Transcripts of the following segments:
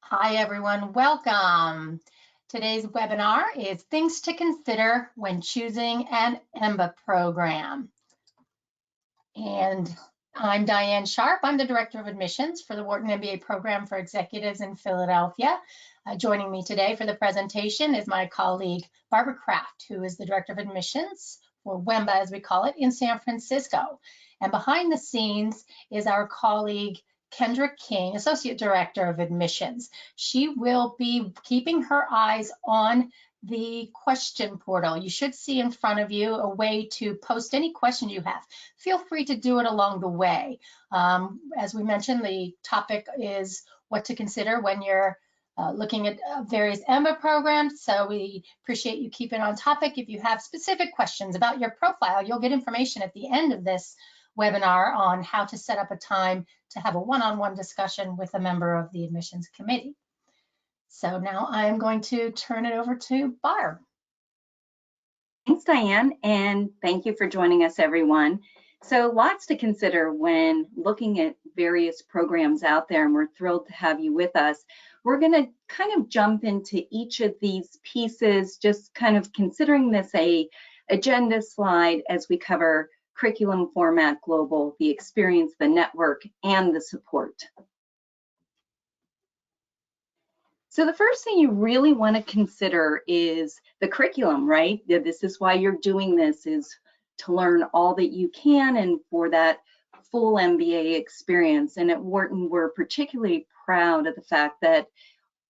Hi everyone, welcome. Today's webinar is Things to Consider When Choosing an EMBA Program. And I'm Diane Sharp. I'm the Director of Admissions for the Wharton MBA Program for Executives in Philadelphia. Joining me today for the presentation is my colleague, Barbara Kraft, who is the Director of Admissions, or WEMBA as we call it, in San Francisco. And behind the scenes is our colleague, Kendra King, Associate Director of Admissions. She will be keeping her eyes on the question portal. You should see in front of you a way to post any questions you have. Feel free to do it along the way. As we mentioned, the topic is what to consider when you're looking at various EMBA programs. So we appreciate you keeping on topic. If you have specific questions about your profile, you'll get information at the end of this webinar on how to set up a time to have a one-on-one discussion with a member of the admissions committee. So now I'm going to turn it over to Barb. Thanks, Diane, and thank you for joining us, everyone. So lots to consider when looking at various programs out there, and we're thrilled to have you with us. We're going to kind of jump into each of these pieces, just kind of considering this a agenda slide as we cover curriculum format, global, the experience, the network, and the support. So the first thing you really want to consider is the curriculum, right? This is why you're doing this, is to learn all that you can and for that full MBA experience. And at Wharton, we're particularly proud of the fact that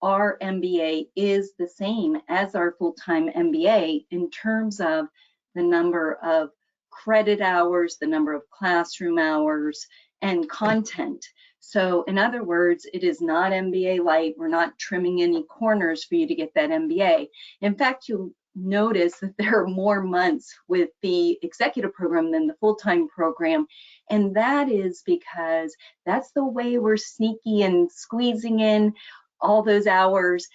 our MBA is the same as our full-time MBA in terms of the number of credit hours, the number of classroom hours, and content. So in other words, it is not MBA light. We're not trimming any corners for you to get that MBA. In fact, you'll notice that there are more months with the executive program than the full-time program. And that is because that's the way we're sneaky and squeezing in all those hours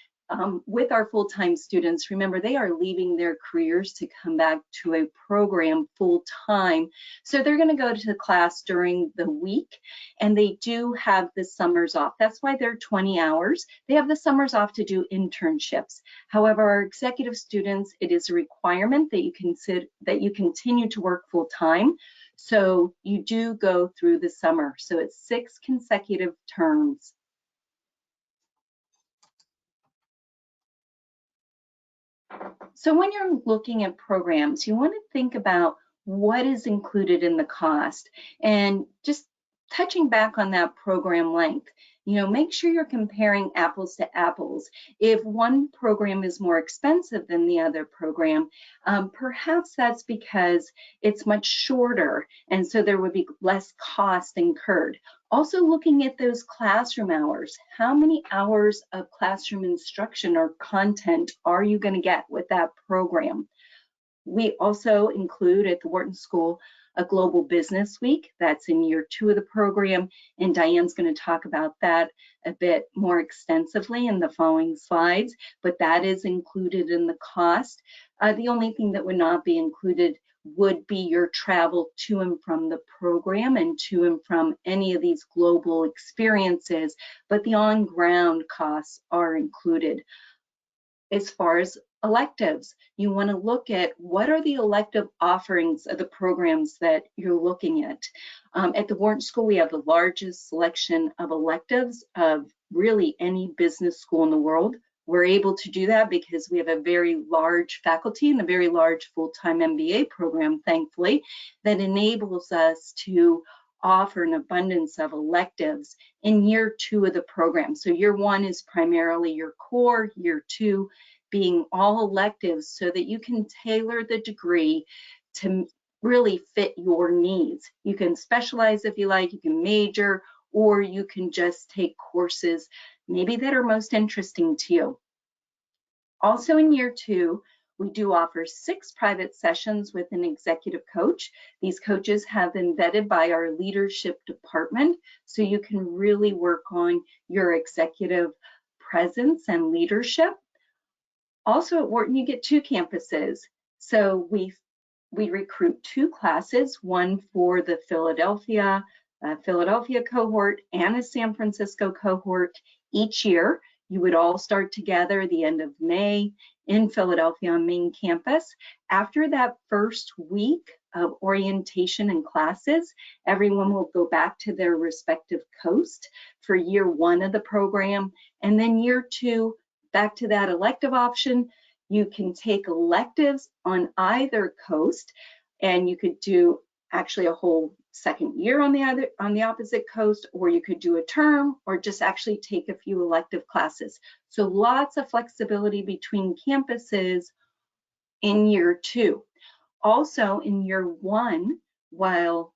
with our full-time students. Remember, they are leaving their careers to come back to a program full-time. So they're going to go to class during the week, and they do have the summers off. That's why they're 20 hours. They have the summers off to do internships. However, our executive students, it is a requirement that you continue to work full-time. So you do go through the summer. So it's 6 consecutive terms. So when you're looking at programs, you want to think about what is included in the cost, and just touching back on that program length, make sure you're comparing apples to apples. If one program is more expensive than the other program, perhaps that's because it's much shorter, and so there would be less cost incurred. Also looking at those classroom hours, how many hours of classroom instruction or content are you going to get with that program? We also include at the Wharton School a Global Business Week. That's in year 2 of the program, and Diane's going to talk about that a bit more extensively in the following slides, but that is included in the cost. The only thing that would not be included would be your travel to and from the program and to and from any of these global experiences, but the on-ground costs are included. As far as electives, you want to look at what are the elective offerings of the programs that you're looking at. At the Wharton School, we have the largest selection of electives of really any business school in the world. We're able to do that because we have a very large faculty and a very large full-time MBA program, thankfully, that enables us to offer an abundance of electives in year 2 of the program. So year 1 is primarily your core, year 2 being all electives, so that you can tailor the degree to really fit your needs. You can specialize if you like, you can major, or you can just take courses maybe that are most interesting to you. Also in year 2, we do offer 6 private sessions with an executive coach. These coaches have been vetted by our leadership department, so you can really work on your executive presence and leadership. Also at Wharton, you get 2 campuses. So we recruit 2 classes, one for the Philadelphia cohort and a San Francisco cohort each year. You would all start together the end of May in Philadelphia on main campus. After that first week of orientation and classes, everyone will go back to their respective coast for year 1 of the program. And then year 2, back to that elective option. You can take electives on either coast, and you could do actually a whole second year on the opposite coast, or you could do a term or just actually take a few elective classes. So lots of flexibility between campuses in year 2. Also in year 1, while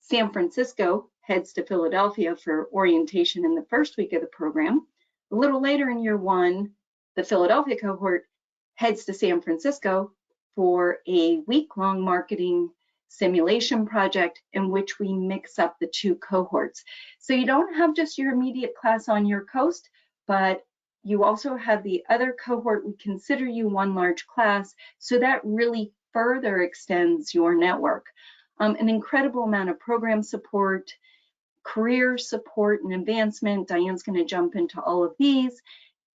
San Francisco heads to Philadelphia for orientation in the first week of the program, a little later in year 1, the Philadelphia cohort heads to San Francisco for a week-long marketing simulation project in which we mix up the 2 cohorts. So you don't have just your immediate class on your coast, but you also have the other cohort. We consider you one large class, so that really further extends your network. An incredible amount of program support, career support and advancement. Diane's going to jump into all of these.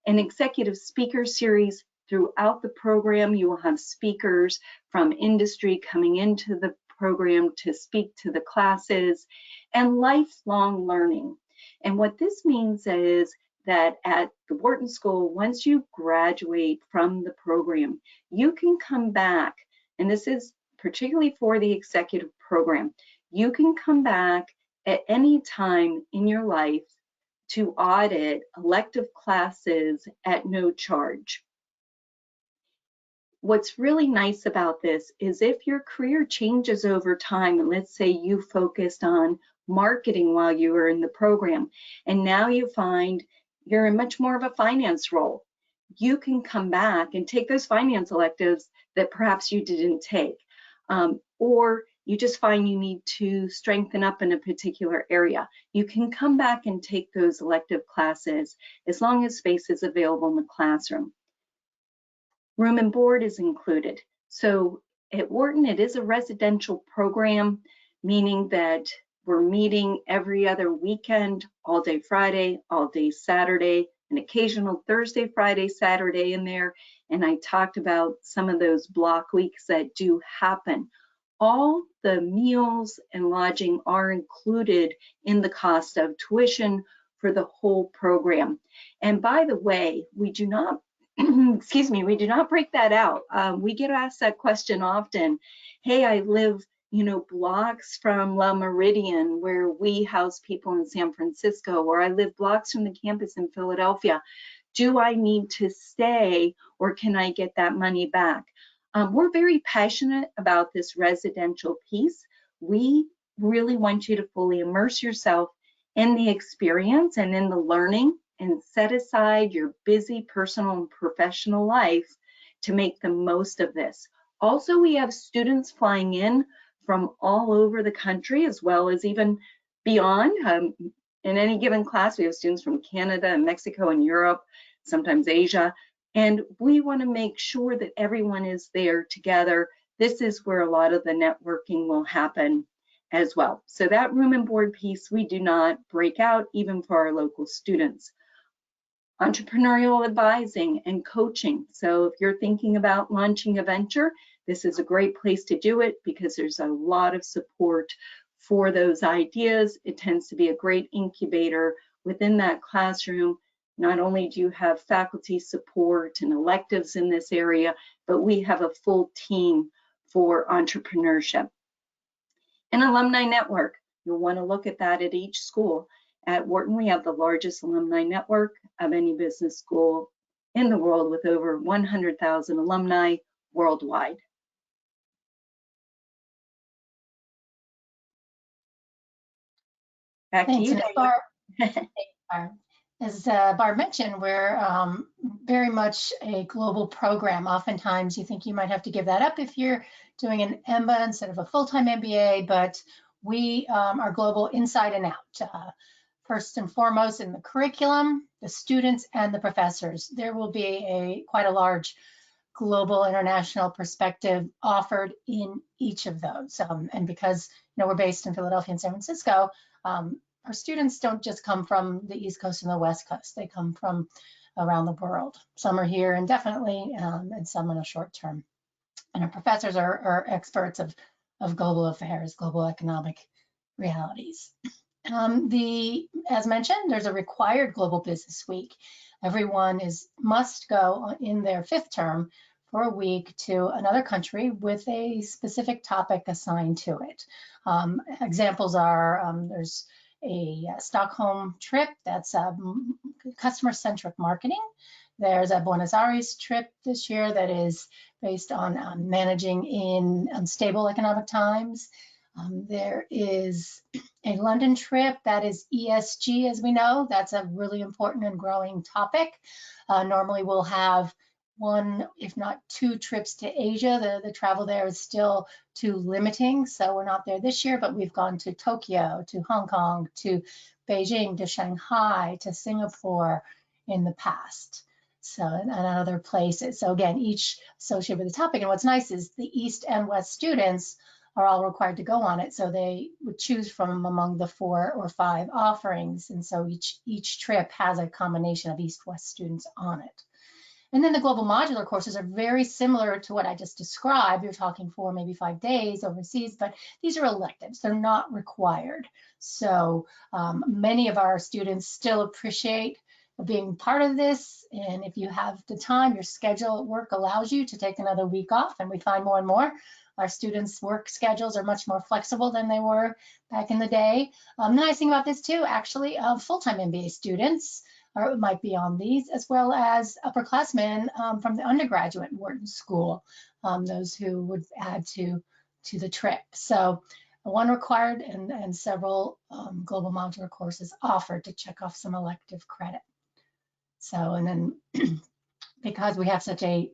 An executive speaker series throughout the program. You will have speakers from industry coming into the program to speak to the classes, and lifelong learning. And what this means is that at the Wharton School, once you graduate from the program, you can come back, and this is particularly for the executive program, you can come back at any time in your life to audit elective classes at no charge. What's really nice about this is if your career changes over time, and let's say you focused on marketing while you were in the program, and now you find you're in much more of a finance role, you can come back and take those finance electives that perhaps you didn't take. Or you just find you need to strengthen up in a particular area. You can come back and take those elective classes as long as space is available in the classroom. Room and board is included. So at Wharton, it is a residential program, meaning that we're meeting every other weekend, all day Friday, all day Saturday, an occasional Thursday, Friday, Saturday in there. And I talked about some of those block weeks that do happen. All the meals and lodging are included in the cost of tuition for the whole program. And by the way, we do not excuse me, we do not break that out. We get asked that question often. Hey, I live, blocks from La Meridian, where we house people in San Francisco, or I live blocks from the campus in Philadelphia. Do I need to stay, or can I get that money back? We're very passionate about this residential piece. We really want you to fully immerse yourself in the experience and in the learning, and set aside your busy personal and professional life to make the most of this. Also, we have students flying in from all over the country, as well as even beyond. In any given class, we have students from Canada and Mexico and Europe, sometimes Asia, and we want to make sure that everyone is there together. This is where a lot of the networking will happen as well. So that room and board piece, we do not break out even for our local students. Entrepreneurial advising and coaching. So if you're thinking about launching a venture, this is a great place to do it because there's a lot of support for those ideas. It tends to be a great incubator within that classroom. Not only do you have faculty support and electives in this area, but we have a full team for entrepreneurship. An alumni network. You'll want to look at that at each school. At Wharton, we have the largest alumni network of any business school in the world, with over 100,000 alumni worldwide. Back to you, Barb. As Barb mentioned, we're very much a global program. Oftentimes you think you might have to give that up if you're doing an EMBA instead of a full-time MBA, but we are global inside and out. First and foremost in the curriculum, the students and the professors. There will be quite a large global international perspective offered in each of those. And because we're based in Philadelphia and San Francisco, our students don't just come from the East Coast and the West Coast. They come from around the world. Some are here indefinitely, and some in a short term. And our professors are experts of global affairs, global economic realities. As mentioned, there's a required Global Business Week. Everyone must go in their 5th term for a week to another country with a specific topic assigned to it. Examples are there's a Stockholm trip that's customer-centric marketing. There's a Buenos Aires trip this year that is based on managing in unstable economic times. There is a London trip that is ESG, as we know. That's a really important and growing topic. Normally we'll have 1, if not 2 trips to Asia. The travel there is still too limiting, so we're not there this year, but we've gone to Tokyo, to Hong Kong, to Beijing, to Shanghai, to Singapore in the past. So, and other places. So again, each associated with the topic. And what's nice is the East and West students are all required to go on it. So they would choose from among the 4 or 5 offerings. And so each trip has a combination of East-West students on it. And then the global modular courses are very similar to what I just described. You're talking 4, maybe 5 days overseas, but these are electives. They're not required. So many of our students still appreciate being part of this. And if you have the time, your schedule at work allows you to take another week off. And we find more and more our students' work schedules are much more flexible than they were back in the day. The nice thing about this too, actually, full-time MBA students might be on these, as well as upperclassmen from the undergraduate Wharton School, those who would add to the trip. So 1 required and several global modular courses offered to check off some elective credit. So, and then because we have such a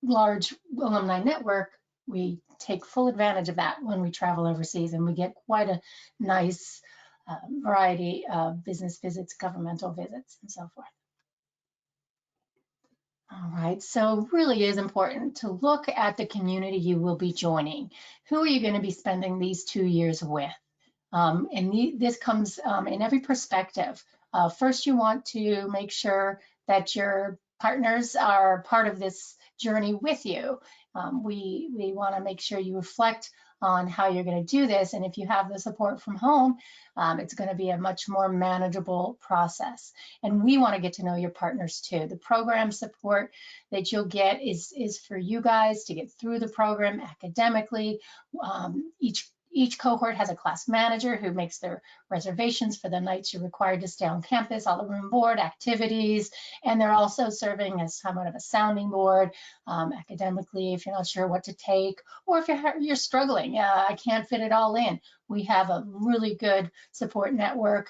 large alumni network, we take full advantage of that when we travel overseas, and we get quite a nice variety of business visits, governmental visits, and so forth. All right, so it really is important to look at the community you will be joining. Who are you going to be spending these 2 years with? This comes in every perspective. First, you want to make sure that your partners are part of this journey with you. We want to make sure you reflect on how you're going to do this, and if you have the support from home, it's going to be a much more manageable process. And we want to get to know your partners too. The program support that you'll get is for you guys to get through the program academically. Each cohort has a class manager who makes their reservations for the nights you're required to stay on campus, all the room board, activities, and they're also serving as somewhat of a sounding board academically if you're not sure what to take, or if you're struggling, I can't fit it all in. We have a really good support network.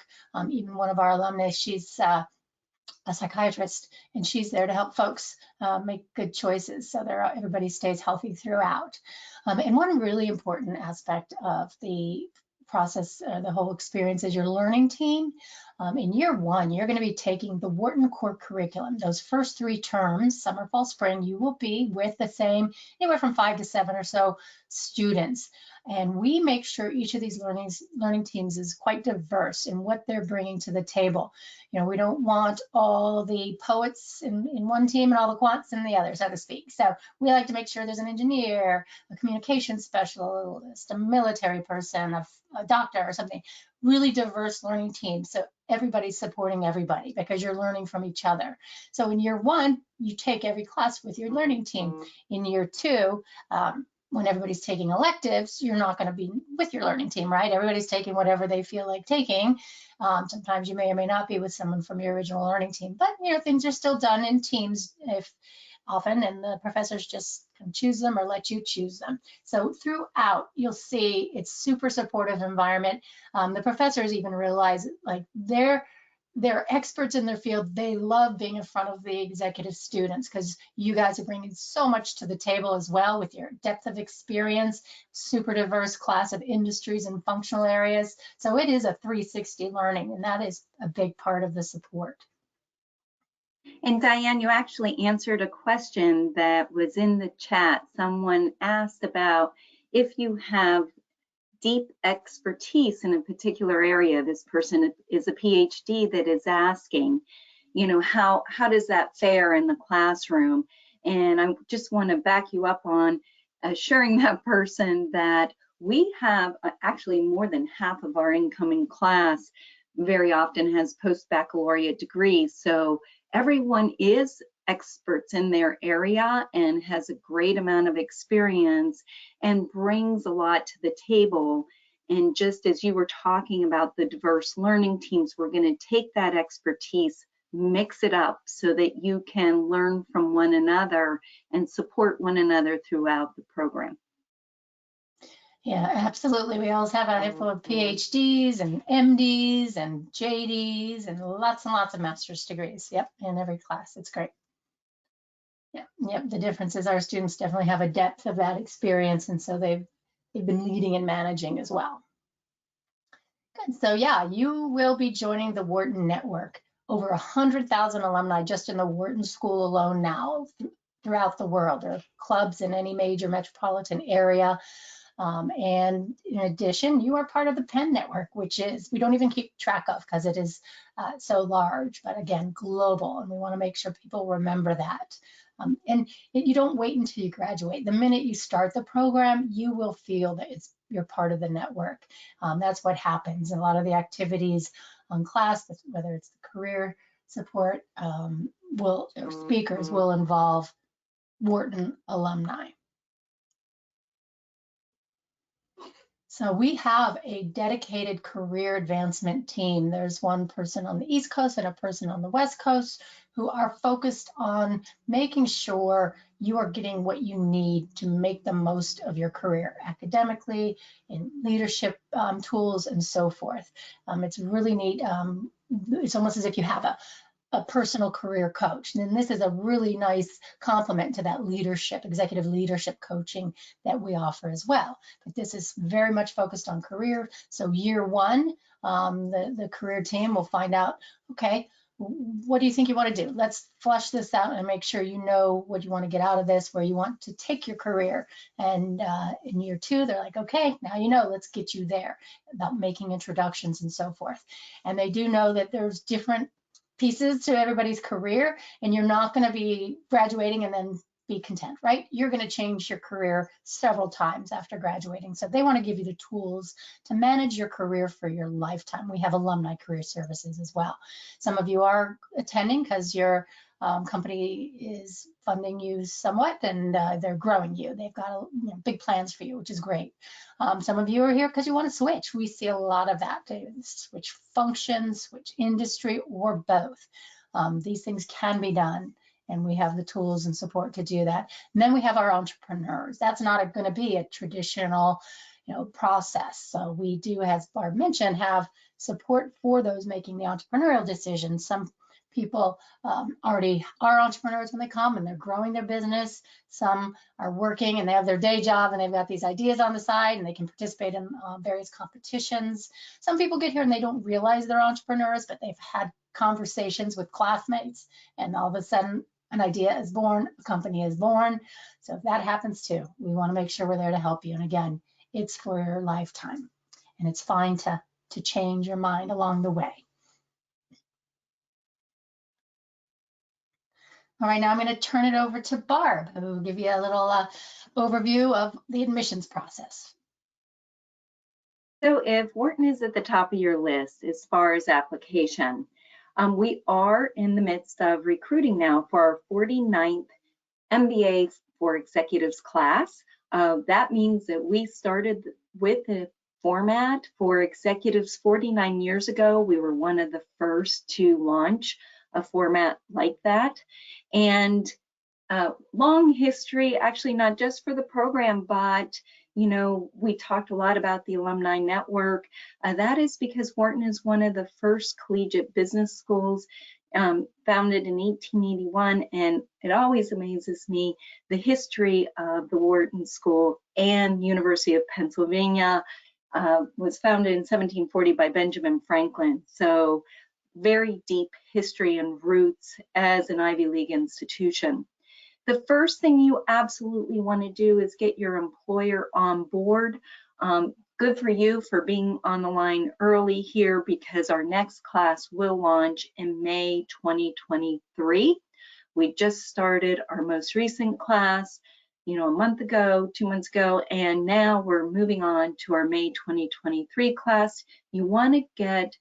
Even one of our alumni, she's a psychiatrist, and she's there to help folks make good choices so everybody stays healthy throughout. And one really important aspect of the process, the whole experience, is your learning team. In year 1, you're going to be taking the Wharton core curriculum. Those first 3 terms, summer, fall, spring, you will be with the same, anywhere from 5 to 7 or so students. And we make sure each of these learning teams is quite diverse in what they're bringing to the table. You know, we don't want all the poets in one team and all the quants in the other, so to speak. So we like to make sure there's an engineer, a communication specialist, a military person, a doctor or something. Really diverse learning teams, so everybody's supporting everybody because you're learning from each other. So in year 1, you take every class with your learning team. In year 2, when everybody's taking electives, you're not going to be with your learning team, right? Everybody's taking whatever they feel like taking. Sometimes you may or may not be with someone from your original learning team, but you know, things are still done in teams often, and the professors just can choose them or let you choose them. So throughout, you'll see it's super supportive environment. The professors even realize like they're experts in their field. They love being in front of the executive students because you guys are bringing so much to the table as well with your depth of experience, super diverse class of industries and functional areas. So it is a 360 learning, and that is a big part of the support. And Diane, you actually answered a question that was in the chat. Someone asked about if you have deep expertise in a particular area. This person is a PhD that is asking, you know, how does that fare in the classroom? And I just want to back you up on assuring that person that we have actually more than half of our incoming class very often has post-baccalaureate degrees. So everyone is experts in their area and has a great amount of experience and brings a lot to the table. And just as you were talking about the diverse learning teams, we're going to take that expertise, mix it up so that you can learn from one another and support one another throughout the program. Yeah, absolutely. We always have a handful of PhDs and MDs and JDs and lots of master's degrees. Yep, in every class. It's great. Yep. The difference is our students definitely have a depth of that experience, and so they've been leading and managing as well. Good. So yeah, you will be joining the Wharton Network. Over 100,000 alumni just in the Wharton School alone now throughout the world. There are clubs in any major metropolitan area. And in addition, you are part of the Penn Network, which is, we don't even keep track of because it is so large, but again, global. And we want to make sure people remember that. And you don't wait until you graduate. The minute you start the program, you will feel that you're part of the network. That's what happens. A lot of the activities on class, whether it's the career support or speakers, will involve Wharton alumni. So we have a dedicated career advancement team. There's one person on the East Coast and a person on the West Coast who are focused on making sure you are getting what you need to make the most of your career academically, in leadership tools, and so forth. It's really neat. It's almost as if you have a personal career coach. And this is a really nice complement to that leadership, executive leadership coaching that we offer as well. But this is very much focused on career. So year one, the career team will find out, okay, what do you think you want to do? Let's flesh this out and make sure you know what you want to get out of this, where you want to take your career. And in year two, they're like, okay, now you know, let's get you there, about making introductions and so forth. And they do know that there's different pieces to everybody's career, and you're not going to be graduating and then be content, right? You're going to change your career several times after graduating. So they want to give you the tools to manage your career for your lifetime. We have alumni career services as well. Some of you are attending because your company is funding you somewhat, and they're growing you. They've got big plans for you, which is great. Some of you are here because you want to switch. We see a lot of that, switch functions, switch industry, or both. These things can be done, and we have the tools and support to do that. And then we have our entrepreneurs. That's not going to be a traditional, process. So we do, as Barb mentioned, have support for those making the entrepreneurial decisions. Some people already are entrepreneurs when they come and they're growing their business. Some are working and they have their day job and they've got these ideas on the side and they can participate in various competitions. Some people get here and they don't realize they're entrepreneurs, but they've had conversations with classmates and all of a sudden an idea is born, a company is born. So if that happens too, we want to make sure we're there to help you. And again, it's for your lifetime, and it's fine to change your mind along the way. All right, now I'm going to turn it over to Barb, who will give you a little overview of the admissions process. So if Wharton is at the top of your list as far as application, we are in the midst of recruiting now for our 49th MBA for Executives class. That means that we started with a format for executives 49 years ago. We were one of the first to launch a format like that. And long history, actually not just for the program, but we talked a lot about the alumni network. That is because Wharton is one of the first collegiate business schools, founded in 1881, and it always amazes me the history of the Wharton School and University of Pennsylvania. Was founded in 1740 by Benjamin Franklin. So very deep history and roots as an Ivy League institution. The first thing you absolutely want to do is get your employer on board. good for you for being on the line early here, because our next class will launch in May 2023. We just started our most recent class, a month ago, 2 months ago, and now we're moving on to our May 2023 class. You want to get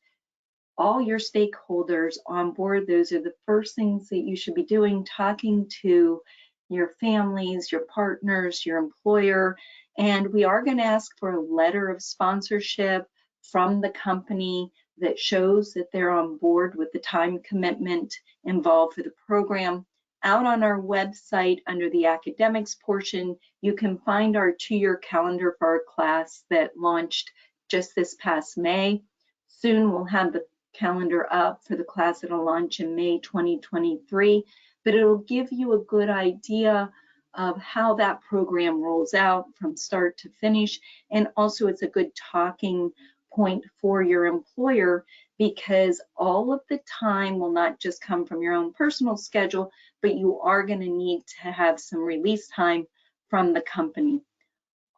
all your stakeholders on board. Those are the first things that you should be doing, talking to your families, your partners, your employer. And we are going to ask for a letter of sponsorship from the company that shows that they're on board with the time commitment involved for the program. Out on our website, under the academics portion, you can find our 2-year calendar for our class that launched just this past May. Soon we'll have the calendar up for the class that'll launch in May 2023, but it'll give you a good idea of how that program rolls out from start to finish. And also it's a good talking point for your employer, because all of the time will not just come from your own personal schedule, but you are going to need to have some release time from the company.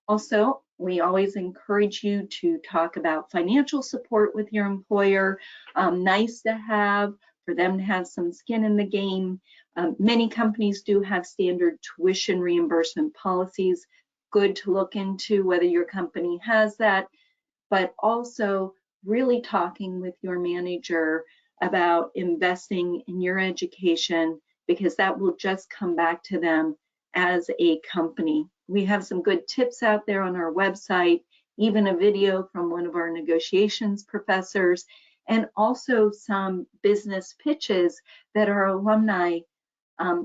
Also, we always encourage you to talk about financial support with your employer. Nice to have, for them to have some skin in the game. Many companies do have standard tuition reimbursement policies. Good to look into whether your company has that, but also really talking with your manager about investing in your education, because that will just come back to them as a company. We have some good tips out there on our website, even a video from one of our negotiations professors, and also some business pitches that our alumni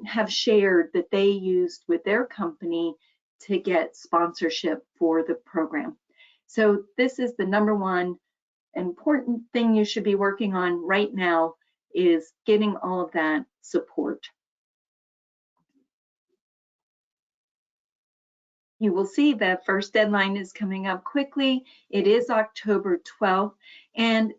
have shared that they used with their company to get sponsorship for the program. So this is the #1 important thing you should be working on right now, is getting all of that support. You will see that first deadline is coming up quickly. It is October 12th. And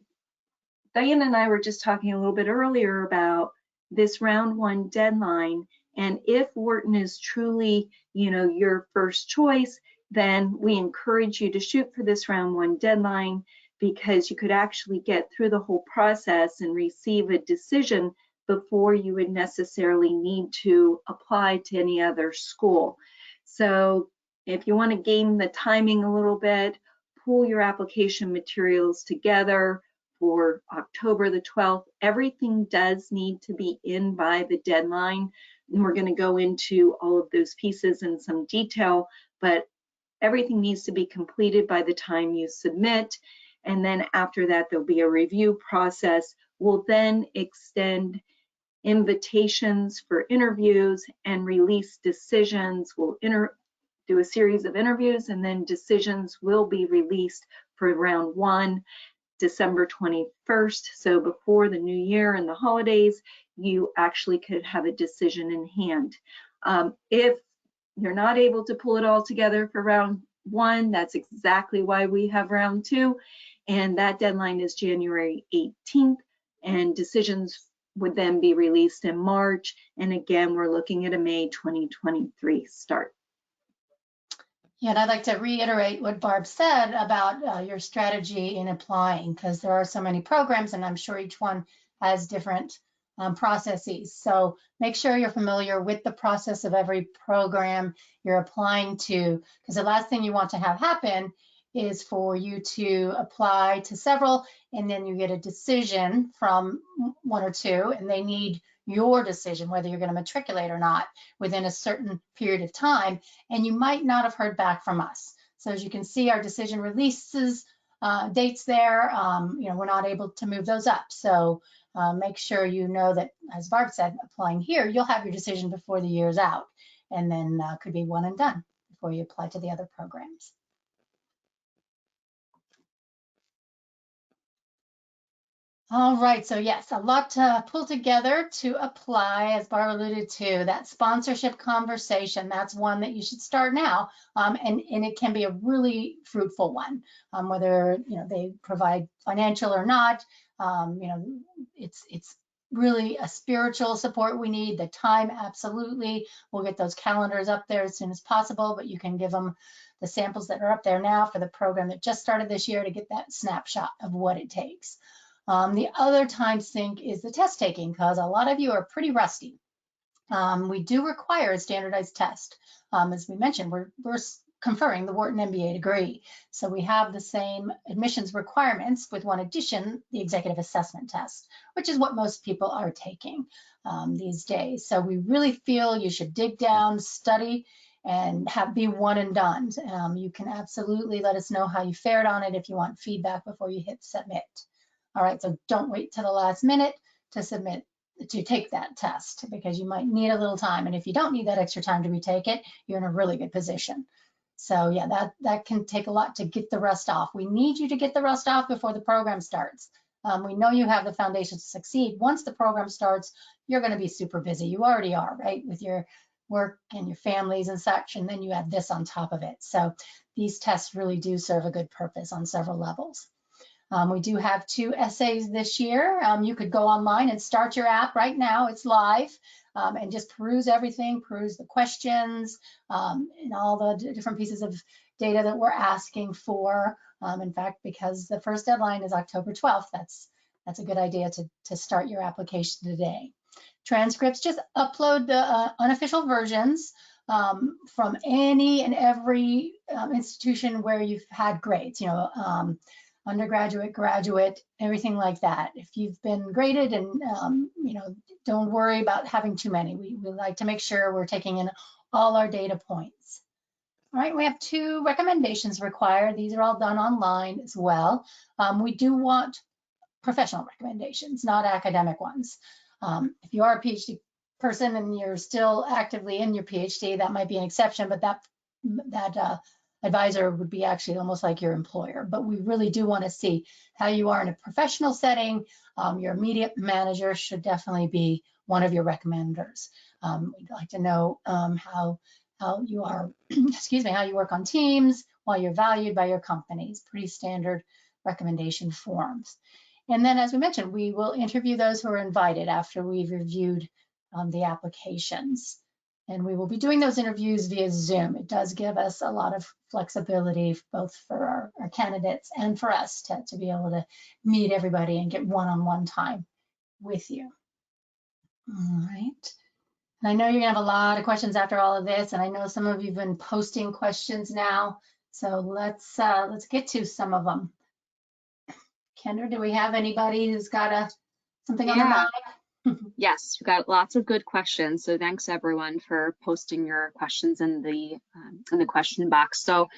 Diane and I were just talking a little bit earlier about this round 1 deadline. And if Wharton is truly, your first choice, then we encourage you to shoot for this round 1 deadline, because you could actually get through the whole process and receive a decision before you would necessarily need to apply to any other school. So if you want to game the timing a little bit, pull your application materials together for October the 12th. Everything does need to be in by the deadline, and we're going to go into all of those pieces in some detail, but everything needs to be completed by the time you submit. And then after that, there'll be a review process. We'll then extend invitations for interviews and release decisions. We'll do a series of interviews, and then decisions will be released for round 1, December 21st. So before the new year and the holidays, you actually could have a decision in hand. If you're not able to pull it all together for round 1, that's exactly why we have round 2. And that deadline is January 18th, and decisions would then be released in March. And again, we're looking at a May 2023 start. Yeah, and I'd like to reiterate what Barb said about your strategy in applying, because there are so many programs, and I'm sure each one has different processes. So make sure you're familiar with the process of every program you're applying to, because the last thing you want to have happen is for you to apply to several, and then you get a decision from 1 or 2, and they need your decision, whether you're going to matriculate or not, within a certain period of time, and you might not have heard back from us. So as you can see, our decision releases dates there, we're not able to move those up. So make sure you know that, as Barb said, applying here, you'll have your decision before the year's out, and then could be one and done before you apply to the other programs. All right, so yes, a lot to pull together to apply, as Barb alluded to. That sponsorship conversation, that's one that you should start now, and it can be a really fruitful one, whether they provide financial or not. It's really a spiritual support we need. The time, absolutely. We'll get those calendars up there as soon as possible, but you can give them the samples that are up there now for the program that just started this year to get that snapshot of what it takes. The other time sink is the test taking, because a lot of you are pretty rusty. We do require a standardized test. As we mentioned, we're conferring the Wharton MBA degree. So we have the same admissions requirements with one addition, the executive assessment test, which is what most people are taking these days. So we really feel you should dig down, study, and be one and done. You can absolutely let us know how you fared on it if you want feedback before you hit submit. All right, so don't wait till the last minute to take that test, because you might need a little time. And if you don't need that extra time to retake it, you're in a really good position. So yeah, that can take a lot to get the rust off. We need you to get the rust off before the program starts. We know you have the foundation to succeed. Once the program starts, you're going to be super busy. You already are, right, with your work and your families and such, and then you add this on top of it. So these tests really do serve a good purpose on several levels. We do have 2 essays this year. You could go online and start your app right now. It's live, and just peruse everything, peruse the questions, and all the different pieces of data that we're asking for. In fact, because the first deadline is October 12th, that's a good idea to start your application today. Transcripts, just upload the unofficial versions from any and every institution where you've had grades, undergraduate, graduate, everything like that. If you've been graded, and don't worry about having too many. We like to make sure we're taking in all our data points. All right, we have 2 recommendations required. These are all done online as well. We do want professional recommendations, not academic ones. If you are a PhD person and you're still actively in your PhD, that might be an exception, but that advisor would be actually almost like your employer. But we really do want to see how you are in a professional setting. Your immediate manager should definitely be one of your recommenders. We'd like to know how you are, excuse me, how you work on teams, while you're valued by your companies. Pretty standard recommendation forms. And then, as we mentioned, we will interview those who are invited after we've reviewed the applications. And we will be doing those interviews via Zoom. It does give us a lot of flexibility, both for our candidates and for us to be able to meet everybody and get one-on-one time with you. All right. And I know you're gonna have a lot of questions after all of this, and I know some of you have been posting questions now. So let's get to some of them. Kendra, do we have anybody who's got something on their mind? Yes, we've got lots of good questions. So thanks everyone for posting your questions in the question box. So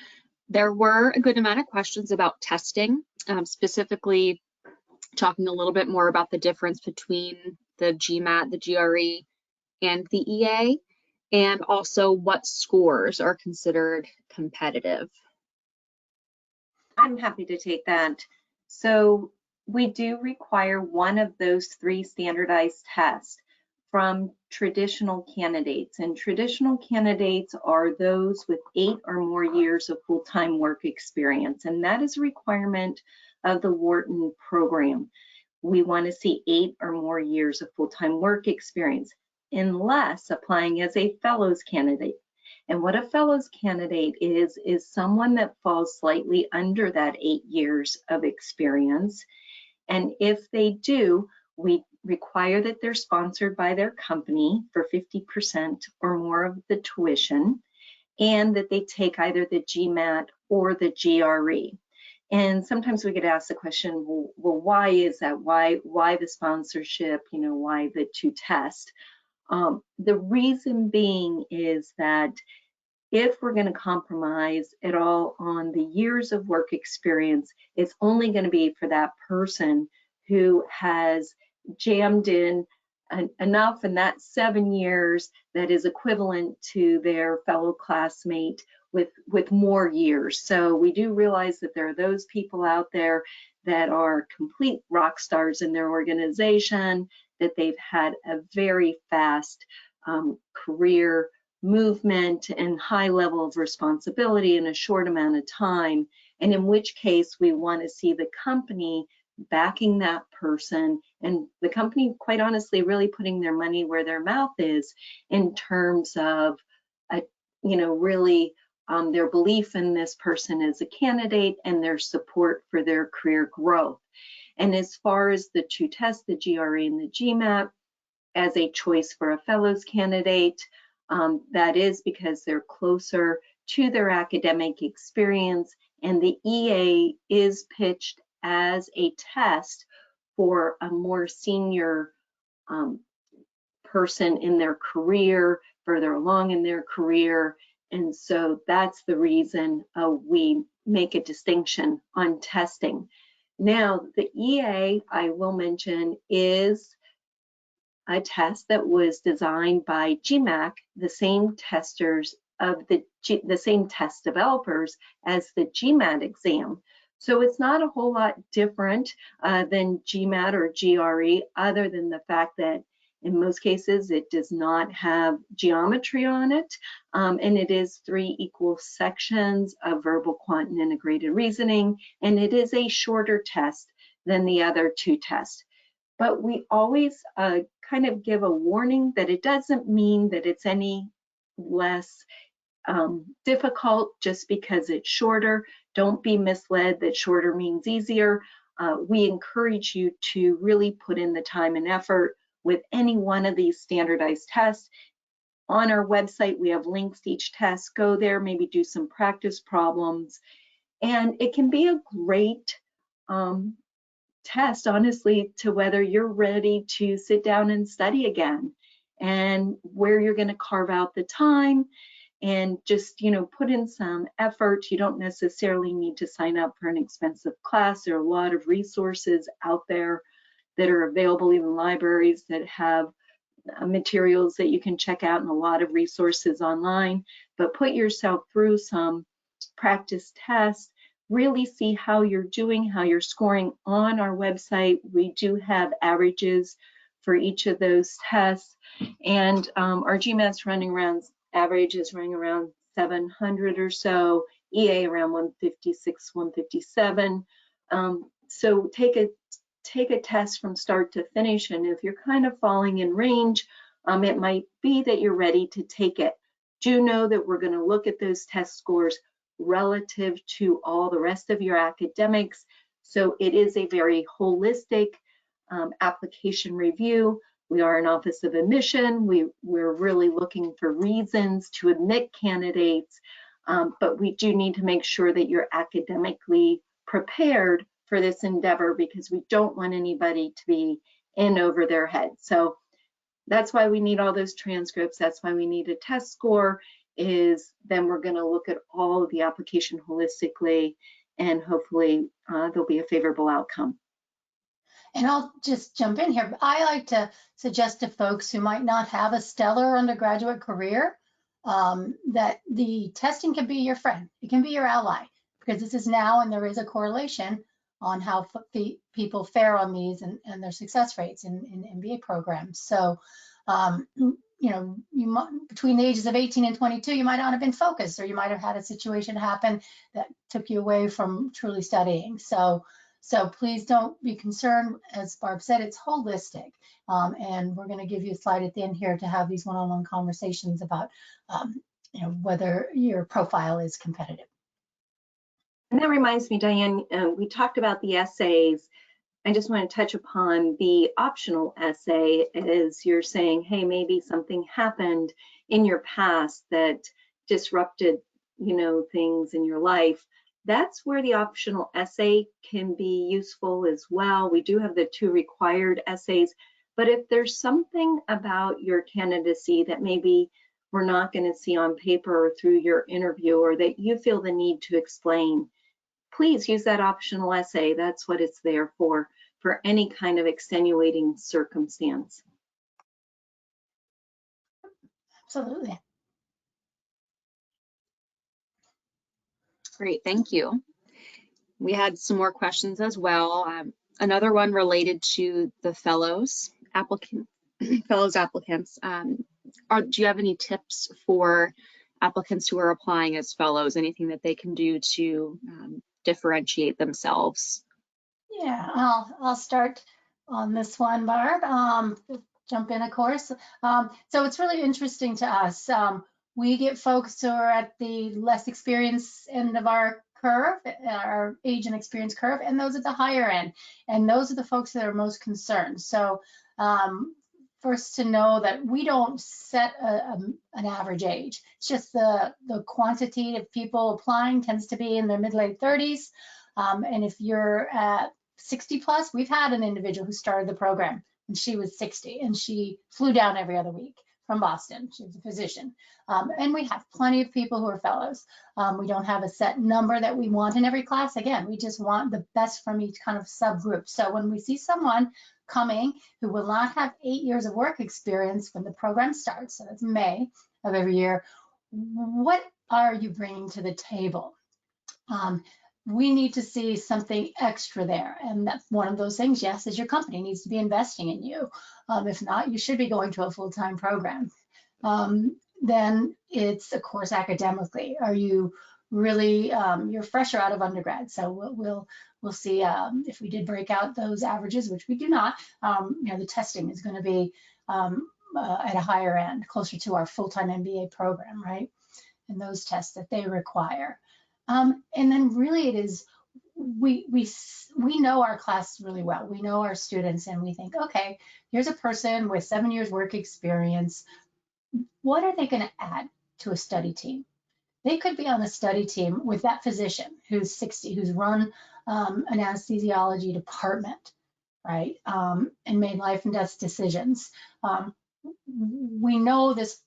there were a good amount of questions about testing, specifically talking a little bit more about the difference between the GMAT, the GRE, and the EA, and also what scores are considered competitive. I'm happy to take that. So we do require one of those 3 standardized tests from traditional candidates. And traditional candidates are those with 8 or more years of full-time work experience. And that is a requirement of the Wharton program. We want to see 8 or more years of full-time work experience, unless applying as a fellows candidate. And what a fellows candidate is someone that falls slightly under that 8 years of experience. And if they do, we require that they're sponsored by their company for 50% or more of the tuition, and that they take either the GMAT or the GRE. And sometimes we get asked the question, well, why is that? Why the sponsorship? Why the 2 tests? The reason being is that if we're going to compromise at all on the years of work experience, it's only going to be for that person who has jammed in enough in that 7 years that is equivalent to their fellow classmate with more years. So we do realize that there are those people out there that are complete rock stars in their organization, that they've had a very fast career movement and high level of responsibility in a short amount of time, and in which case we want to see the company backing that person, and the company, quite honestly, really putting their money where their mouth is in terms of really their belief in this person as a candidate and their support for their career growth. And as far as the two tests, the GRE and the GMAT, as a choice for a fellows candidate, that is because they're closer to their academic experience, and the EA is pitched as a test for a more senior person in their career, further along in their career. And so that's the reason we make a distinction on testing. Now, the EA, I will mention, is a test that was designed by GMAC, the same testers of the same test developers as the GMAT exam. So it's not a whole lot different than GMAT or GRE, other than the fact that in most cases it does not have geometry on it, and it is 3 equal sections of verbal, quant, and integrated reasoning, and it is a shorter test than the other 2 tests. But we always kind of give a warning that it doesn't mean that it's any less difficult just because it's shorter. Don't be misled that shorter means easier. We encourage you to really put in the time and effort with any one of these standardized tests. On our website, we have links to each test. Go there, maybe do some practice problems. And it can be a great test, honestly, to whether you're ready to sit down and study again, and where you're going to carve out the time and just, you know, put in some effort. You don't necessarily need to sign up for an expensive class. There are a lot of resources out there that are available, even libraries that have materials that you can check out, and a lot of resources online. But put yourself through some practice tests, really see how you're doing, how you're scoring. On our website, we do have averages for each of those tests, and our GMAT's running around, average is running around 700 or so, EA around 156, 157. So take a test from start to finish, and if you're kind of falling in range, it might be that you're ready to take it. Do know that we're going to look at those test scores relative to all the rest of your academics. So it is a very holistic application review. We are an office of admission. We're really looking for reasons to admit candidates, but we do need to make sure that you're academically prepared for this endeavor, because we don't want anybody to be in over their head. So that's why we need all those transcripts. That's why we need a test score, is then we're going to look at all of the application holistically, and hopefully there'll be a favorable outcome. And I'll just jump in here. I like to suggest to folks who might not have a stellar undergraduate career that the testing can be your friend. It can be your ally, because this is now, and there is a correlation on how people fare on these and their success rates in MBA programs. So, you know, between the ages of 18 and 22, you might not have been focused, or you might have had a situation happen that took you away from truly studying. So please don't be concerned. As Barb said, it's holistic. And we're going to give you a slide at the end here to have these one-on-one conversations about you know, whether your profile is competitive. And that reminds me, Diane, we talked about the essays. I just want to touch upon the optional essay, as you're saying, hey, maybe something happened in your past that disrupted, you know, things in your life. That's where the optional essay can be useful as well. We do have the 2 required essays, but if there's something about your candidacy that maybe we're not going to see on paper or through your interview, or that you feel the need to explain, please use that optional essay. That's what it's there for any kind of extenuating circumstance. Absolutely. Great, thank you. We had some more questions as well. Another one related to the fellows applicants. Do you have any tips for applicants who are applying as fellows? Anything that they can do to differentiate themselves? Yeah, I'll start on this one, Barb. Jump in, of course. So it's really interesting to us. We get folks who are at the less experienced end of our curve, our age and experience curve, and those at the higher end. And those are the folks that are most concerned. So first to know that we don't set an average age. It's just the quantity of people applying tends to be in their mid-late 30s. And if you're at 60 plus, we've had an individual who started the program and she was 60 and she flew down every other week from Boston. She was a physician. And we have plenty of people who are fellows. We don't have a set number that we want in every class. Again, we just want the best from each kind of subgroup. So when we see someone coming who will not have 8 years of work experience when the program starts, so that's May of every year, what are you bringing to the table? We need to see something extra there. And that's one of those things, yes, is your company needs to be investing in you. If not, you should be going to a full-time program. Then it's, of course, academically. Are you really, you're fresher out of undergrad. So we'll see if we did break out those averages, which we do not, the testing is going to be at a higher end, closer to our full-time MBA program, right? And those tests that they require. And then really it is, we know our class really well. We know our students and we think, okay, here's a person with 7 years work experience. What are they going to add to a study team? They could be on a study team with that physician who's 60, who's run an anesthesiology department, right? And made life and death decisions. We know this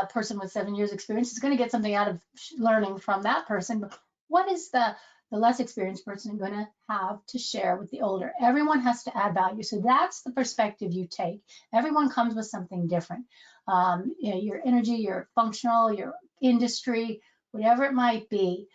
person with 7 years experience is going to get something out of learning from that person. But what is the less experienced person going to have to share with the older? Everyone has to add value. So that's the perspective you take. Everyone comes with something different. Your energy, your functional, your industry, whatever it might be,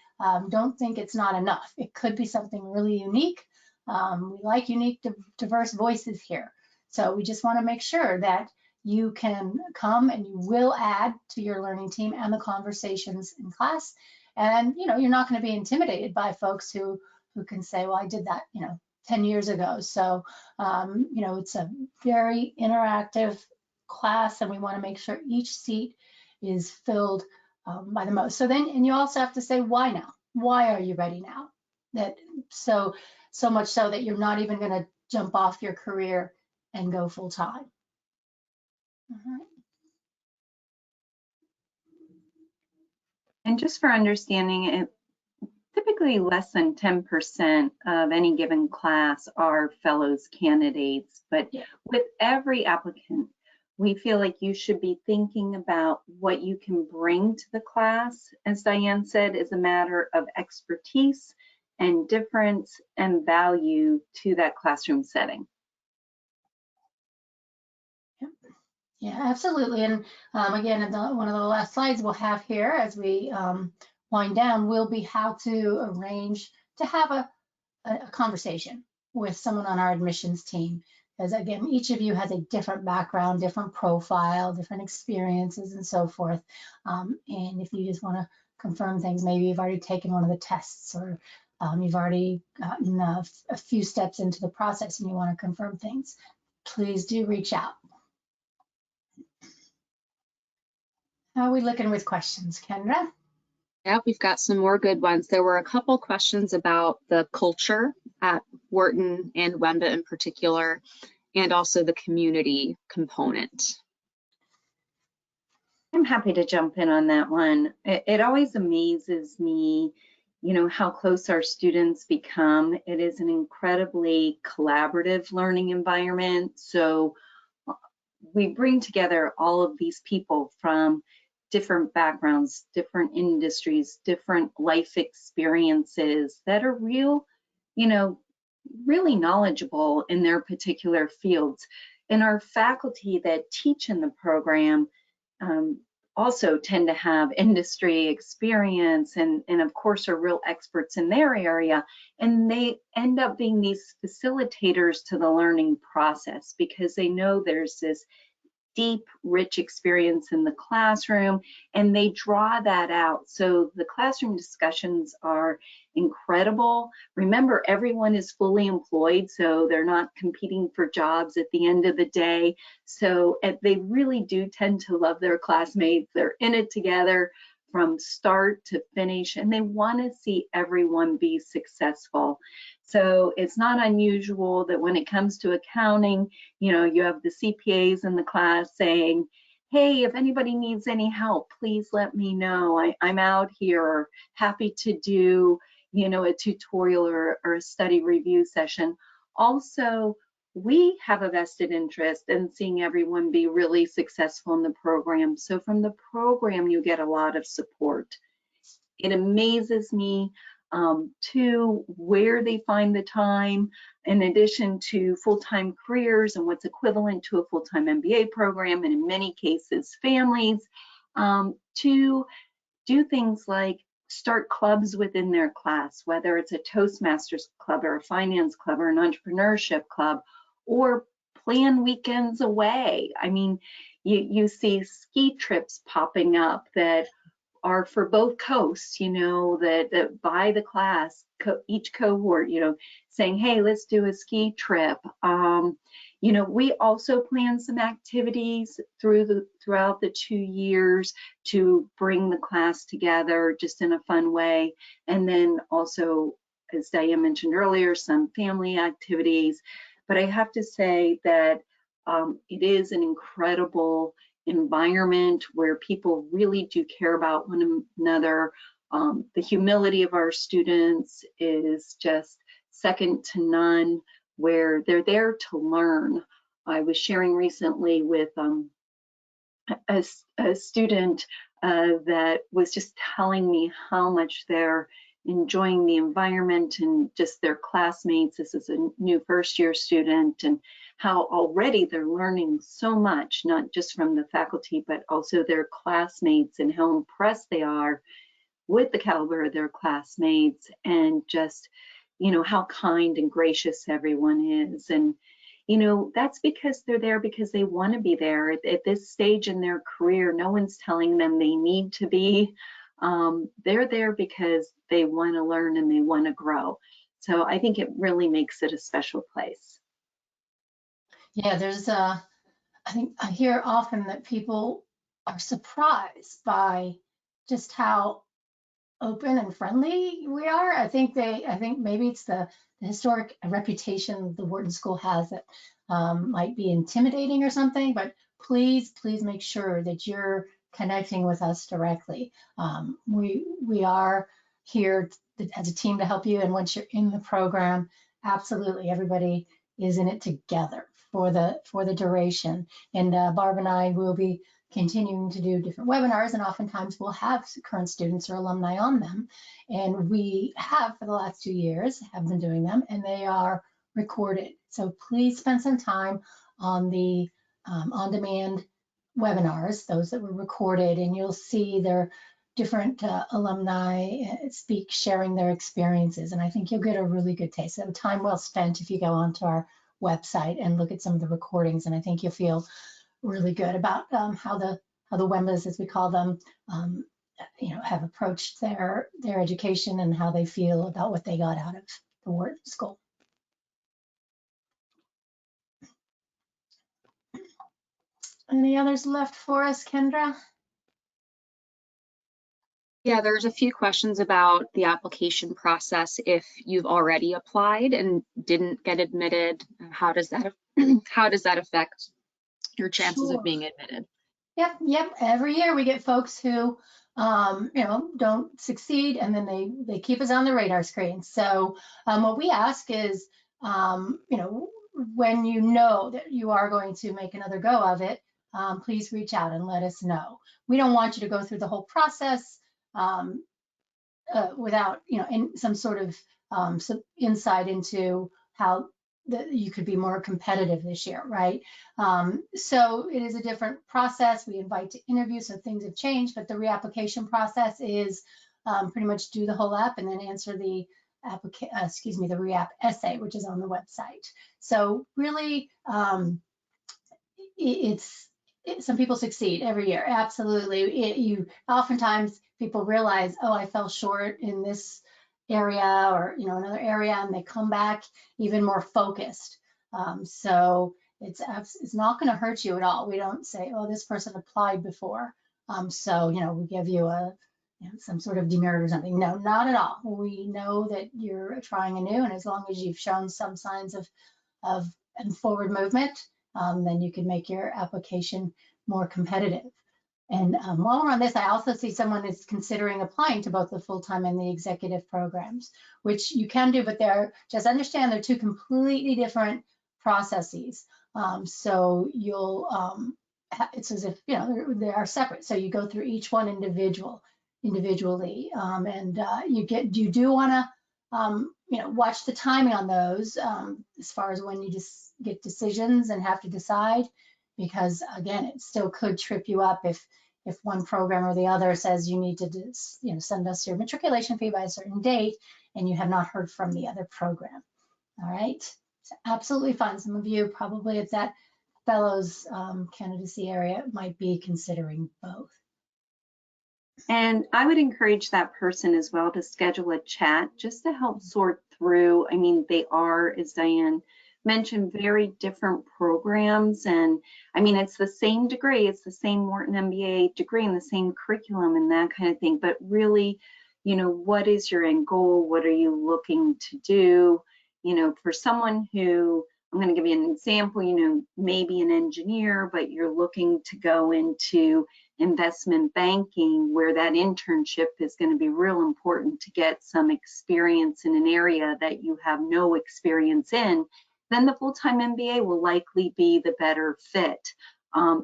don't think it's not enough. It could be something really unique. We like unique, diverse voices here. So we just want to make sure that you can come and you will add to your learning team and the conversations in class. And, you're not going to be intimidated by folks who can say, well, I did that, 10 years ago. So, it's a very interactive class and we want to make sure each seat is filled by the most. So then, and you also have to say, why now? Why are you ready now? That so much so that you're not even going to jump off your career and go full time. All right. And just for understanding it, typically less than 10% of any given class are fellows candidates, but with every applicant, we feel like you should be thinking about what you can bring to the class, as Diane said, is a matter of expertise and difference and value to that classroom setting. Yeah, absolutely. And again, one of the last slides we'll have here as we wind down will be how to arrange to have a conversation with someone on our admissions team. Because again, each of you has a different background, different profile, different experiences and so forth. And if you just want to confirm things, maybe you've already taken one of the tests or you've already gotten a few steps into the process and you want to confirm things, please do reach out. How are we looking with questions, Kendra? Yeah, we've got some more good ones. There were a couple questions about the culture at Wharton and WEMBA in particular, and also the community component. I'm happy to jump in on that one. It always amazes me, how close our students become. It is an incredibly collaborative learning environment. So we bring together all of these people from different backgrounds, different industries, different life experiences that are really knowledgeable in their particular fields. And our faculty that teach in the program also tend to have industry experience and of course are real experts in their area. And they end up being these facilitators to the learning process because they know there's this deep, rich experience in the classroom, and they draw that out. So the classroom discussions are incredible. Remember, everyone is fully employed, so they're not competing for jobs at the end of the day. So they really do tend to love their classmates. They're in it together from start to finish, and they want to see everyone be successful. So it's not unusual that when it comes to accounting, you know, you have the CPAs in the class saying, hey, if anybody needs any help, please let me know. I'm out here, happy to do, you know, a tutorial or a study review session. Also, we have a vested interest in seeing everyone be really successful in the program. So from the program, you get a lot of support. It amazes me too, where they find the time, in addition to full-time careers and what's equivalent to a full-time MBA program, and in many cases, families, to do things like start clubs within their class, whether it's a Toastmasters club or a finance club or an entrepreneurship club, or plan weekends away. I mean, you see ski trips popping up that are for both coasts, you know, that by the class, each cohort, you know, saying, hey, let's do a ski trip. You know, we also plan some activities throughout the 2 years to bring the class together just in a fun way. And then also, as Diane mentioned earlier, some family activities. But I have to say that it is an incredible environment where people really do care about one another. The humility of our students is just second to none, where they're there to learn. I was sharing recently with a student that was just telling me how much they're enjoying the environment and just their classmates. This is a new first-year student, and how already they're learning so much, not just from the faculty, but also their classmates, and how impressed they are with the caliber of their classmates, and just, you know, how kind and gracious everyone is. And, you know, that's because they're there because they want to be there. At this stage in their career, no one's telling them they need to be. They're there because they want to learn and they want to grow. So I think it really makes it a special place. Yeah, there's I think I hear often that people are surprised by just how open and friendly we are. I think maybe it's the historic reputation the Wharton School has that might be intimidating or something, but please make sure that you're connecting with us directly. We are here as a team to help you, and once you're in the program, absolutely everybody is in it together for the duration. And Barb and I will be continuing to do different webinars, and oftentimes we'll have current students or alumni on them. And we have, for the last 2 years, have been doing them, and they are recorded. So please spend some time on the on-demand webinars, those that were recorded, and you'll see their different alumni sharing their experiences. And I think you'll get a really good taste. So time well spent if you go onto our website and look at some of the recordings, and I think you'll feel really good about how the WEMBAs, as we call them, you know, have approached their education and how they feel about what they got out of the Wharton School. Any others left for us, Kendra? Yeah, there's a few questions about the application process. If you've already applied and didn't get admitted, how does that affect your chances of being admitted? Yep. Every year we get folks who, you know, don't succeed, and then they keep us on the radar screen. So what we ask is, you know, when you know that you are going to make another go of it, please reach out and let us know. We don't want you to go through the whole process without, you know, in some sort of some insight into how you could be more competitive this year, right? So it is a different process. We invite to interview, so things have changed, but the reapplication process is pretty much do the whole app and then answer the the re-app essay, which is on the website. So really, it's some people succeed every year, absolutely. You oftentimes people realize, oh, I fell short in this area or another area, and they come back even more focused. So it's not going to hurt you at all. We don't say, oh, this person applied before, so we give you a some sort of demerit or something. No, not at all. We know that you're trying anew, and as long as you've shown some signs of forward movement, then you can make your application more competitive. And while we're on this, I also see someone is considering applying to both the full-time and the executive programs, which you can do, but just understand they're two completely different processes. So you'll, it's as if, they are separate. So you go through each one individually, and you do want to, watch the timing on those as far as when you just get decisions and have to decide, because again, it still could trip you up if one program or the other says you need to send us your matriculation fee by a certain date and you have not heard from the other program. All right, so absolutely fine. Some of you probably at that fellows candidacy area might be considering both. And I would encourage that person as well to schedule a chat just to help sort through. I mean, they are, as Diane mentioned, very different programs. And I mean, it's the same degree, it's the same Wharton MBA degree and the same curriculum and that kind of thing. But really, what is your end goal? What are you looking to do? For someone who, I'm going to give you an example, maybe an engineer, but you're looking to go into investment banking, where that internship is going to be real important to get some experience in an area that you have no experience in, then the full-time MBA will likely be the better fit.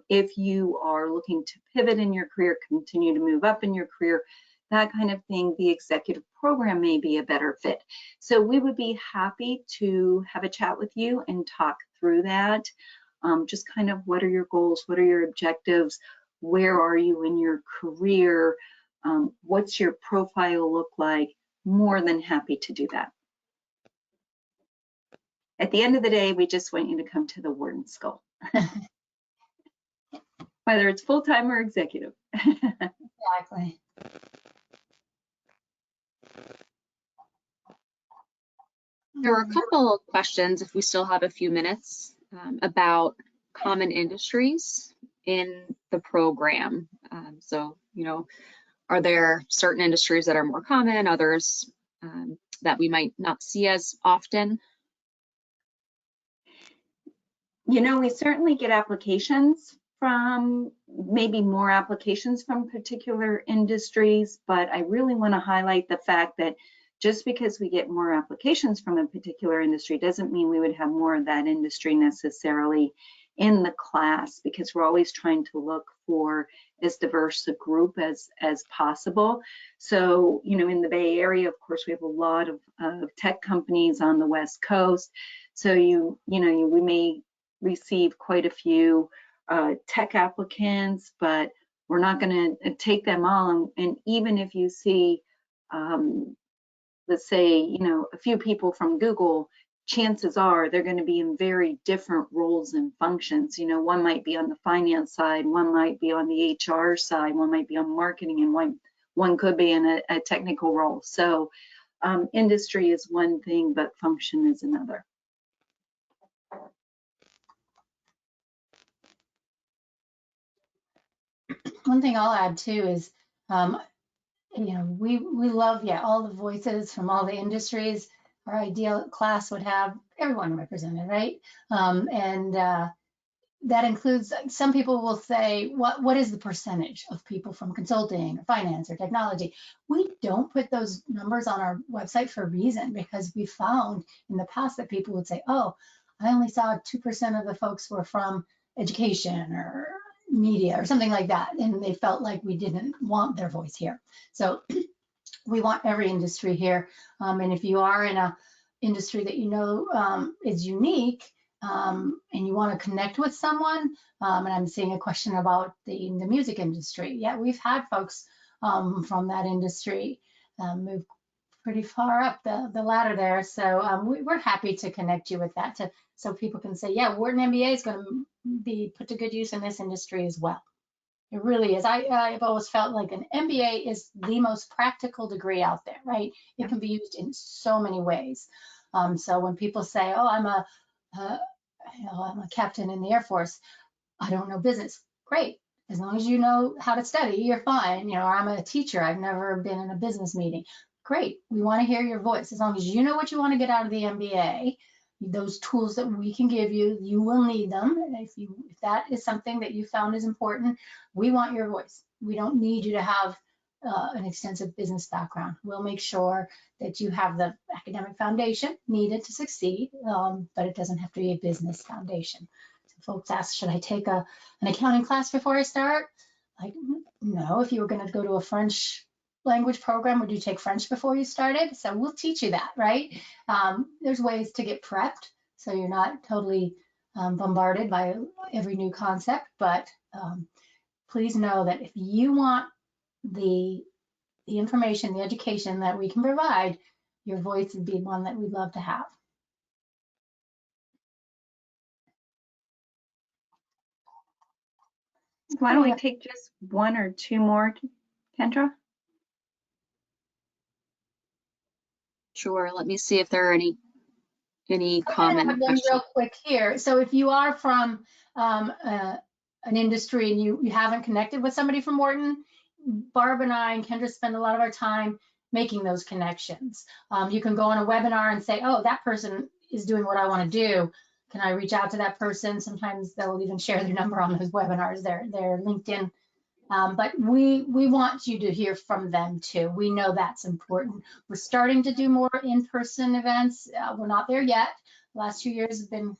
If you are looking to pivot in your career, continue to move up in your career, that kind of thing, the executive program may be a better fit. So we would be happy to have a chat with you and talk through that. Just kind of, what are your goals? What are your objectives? Where are you in your career? What's your profile look like? More than happy to do that. At the end of the day, we just want you to come to the Wharton School, whether it's full-time or executive. Exactly. There were a couple of questions, if we still have a few minutes, about common industries in the program. So, are there certain industries that are more common, others that we might not see as often? We certainly get applications from, maybe more applications from particular industries, but I really want to highlight the fact that just because we get more applications from a particular industry doesn't mean we would have more of that industry necessarily in the class, because we're always trying to look for as diverse a group as possible. So, in the Bay Area, of course, we have a lot of tech companies on the West Coast. So we may receive quite a few tech applicants, but we're not going to take them all. And even if you see, let's say, a few people from Google, chances are they're going to be in very different roles and functions. One might be on the finance side, one might be on the HR side, one might be on marketing, and one could be in a technical role. So industry is one thing, but function is another. One thing I'll add too is, we love, all the voices from all the industries. Our ideal class would have everyone represented, right? And that includes, some people will say, what is the percentage of people from consulting or finance or technology? We don't put those numbers on our website for a reason, because we found in the past that people would say, oh, I only saw 2% of the folks were from education or media or something like that, and they felt like we didn't want their voice here. So we want every industry here, and if you are in a industry that is unique, and you want to connect with someone, and I'm seeing a question about the music industry. Yeah, we've had folks from that industry move pretty far up the ladder there. So we're happy to connect you with that, so people can say, yeah, Wharton MBA is going to be put to good use in this industry as well. It really is. I've always felt like an MBA is the most practical degree out there, right? It can be used in so many ways. So when people say, oh, I'm a captain in the Air Force, I don't know business. Great. As long as you know how to study, you're fine. Or I'm a teacher. I've never been in a business meeting. Great. We want to hear your voice. As long as you know what you want to get out of the MBA, those tools that we can give you, you will need them. And if that is something that you found is important, we want your voice. We don't need you to have an extensive business background. We'll make sure that you have the academic foundation needed to succeed, but it doesn't have to be a business foundation. So folks ask, should I take an accounting class before I start? Like, no. If you were going to go to a French language program, would you take French before you started? So we'll teach you that, right? There's ways to get prepped so you're not totally bombarded by every new concept, but please know that if you want the information, the education that we can provide, your voice would be one that we'd love to have. Why don't we take just one or two more, Kendra? Sure. Let me see if there are any common one questions. real quick here. So if you are from an industry and you haven't connected with somebody from Wharton, Barb and I and Kendra spend a lot of our time making those connections. You can go on a webinar and say, oh, that person is doing what I want to do. Can I reach out to that person? Sometimes they'll even share their number on those webinars, their LinkedIn. But we want you to hear from them too. We know that's important. We're starting to do more in-person events. We're not there yet. The last 2 years have been,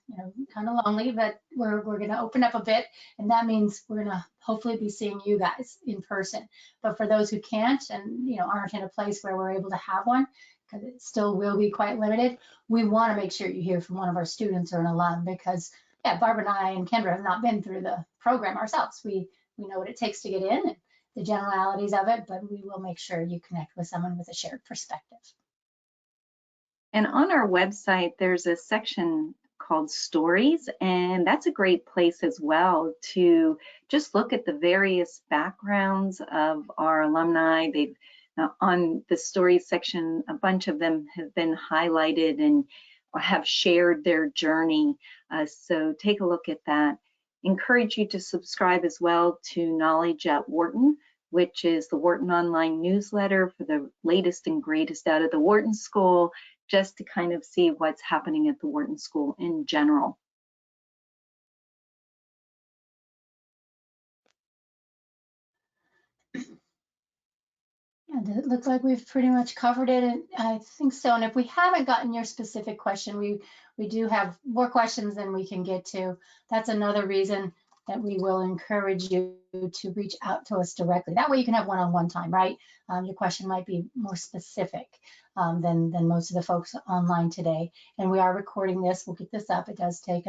kind of lonely, but we're going to open up a bit, and that means we're going to hopefully be seeing you guys in person. But for those who can't and aren't in a place where we're able to have one, because it still will be quite limited, we want to make sure you hear from one of our students or an alum, because Barb and I and Kendra have not been through the program ourselves. We know what it takes to get in and the generalities of it, but we will make sure you connect with someone with a shared perspective. And on our website, there's a section called Stories, and that's a great place as well to just look at the various backgrounds of our alumni. They've on the Stories section, a bunch of them have been highlighted and have shared their journey. So take a look at that. Encourage you to subscribe as well to Knowledge at Wharton, which is the Wharton online newsletter for the latest and greatest out of the Wharton School, just to kind of see what's happening at the Wharton School in general. And it looks like we've pretty much covered it, and I think so. And if we haven't gotten your specific question, we do have more questions than we can get to. That's another reason that we will encourage you to reach out to us directly. That way you can have one-on-one time, right? Your question might be more specific than most of the folks online today. And we are recording this. We'll get this up. It does take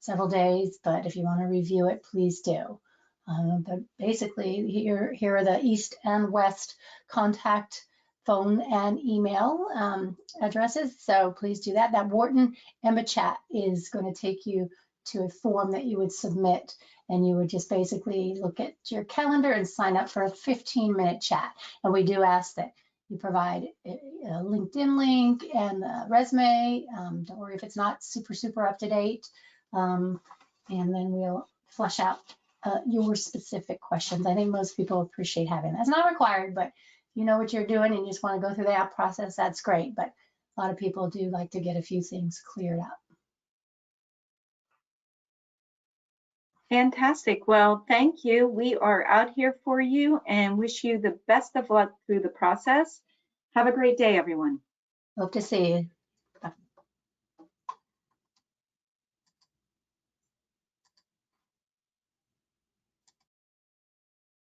several days, but if you want to review it, please do. But basically, here are the East and West contact phone and email addresses. So please do that. That Wharton EMBA chat is going to take you to a form that you would submit, and you would just basically look at your calendar and sign up for a 15-minute chat. And we do ask that you provide a LinkedIn link and a resume. Don't worry if it's not super up to date. And then we'll flush out your specific questions. I think most people appreciate having that. It's not required, but you know what you're doing and you just want to go through the app process, that's great. But a lot of people do like to get a few things cleared up. Fantastic. Well, thank you. We are out here for you and wish you the best of luck through the process. Have a great day, everyone. Hope to see you.